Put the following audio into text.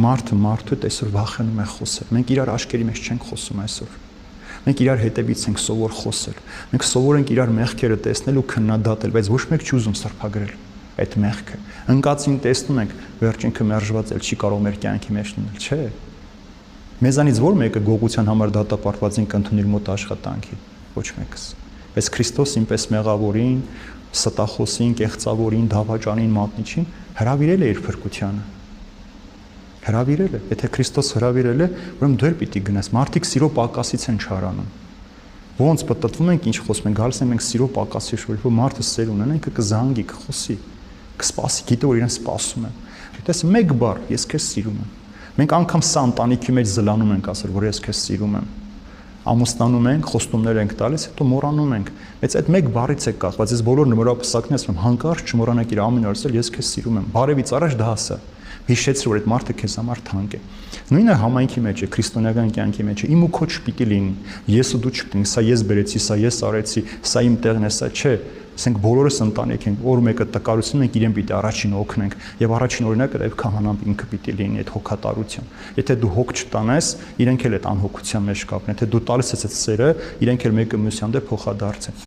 մարդը մարդու հետ այսօր վախենում է խոսել։ Մենք իրար աչքերի մեջ չենք խոսում այսօր։ Մենք իրար հետևից ենք սովոր խոսել։ Մենք սովոր ենք իրար մեղքերը տեսնել ու քննադատել, բայց ոչ մեկ չի ուզում սրբագրել այդ մեղքը։ Ընկածին տեսնում ենք, վերջինքը մերժված էլ չի կարող մեր կյանքի մեջ լինել, չէ՞։ Մեզանից ո՞ր մեկը գողության համար դատապարտվածին կընդունի իր մոտ աշխատանքի։ Ոչ մեկս։ Բայց Քրիստոսին պես մեղավորին, ստախոսին, կեղծավորին, դավաճանին, մատնիչին հրավիրել է իր փրկությանը։ Հրավիրել է։ Եթե Քրիստոս հրավիրել է, ուրեմն դու էլ պիտի գնաս։ Մարդիկ սիրո պակասից են չարանում։ Ոնց պատտվում ենք, ինչ խոսում ենք, գալիս ենք սիրո պակասի շուրջ, որ մարդը սեր ունենա, ինքը կզանգի, կխոսի, կսպասի, գիտե որ իրեն սպասում եմ։ Դες մեկ բառ, ես քեզ սիրում եմ։ Մենք անգամ սա ընտանիքի մեջ զլանում ենք ասել, որ ես քեզ սիրում եմ։ Ամուսնանում ենք, խոստումներ ենք տալիս, հետո մոռանում ենք։ Բայց այդ մեկ բառից է կախված, ես բոլոր նմրապսակներն ասում եմ, հանկարծ չմոռանաք իր ամեն օր ասել, ես քեզ սիրում եմ։ Բարևից առաջ դա ասա։ Հիշեցրու, որ այդ մարդը քեզ համար թանկ է։ Նույնը համայնքի մեջ է, քրիստոնեական կյանքի մեջ է։ Իմ ու քո չպիտի լինի։ Ես ու դու չպիտի, սա ես բերեցի, սա ես արեցի, սա իմ տեղն է, սա չէ։ Ասենք բոլորս ընտանիք ենք, որ մեկը տկարություն ենք, իրեն պիտի առաջին օգնենք, եւ առաջին օրինակը դա քահանան ինքը պիտի լինի այդ հոգատարություն։ Եթե դու հոգ չտանես, իրենք էլ այդ անհոգության մեջ կապն։ Եթե դու տալիս ես այդ սերը, իրենք էլ մեկը մյուսի հանդեպ փոխադարձ են։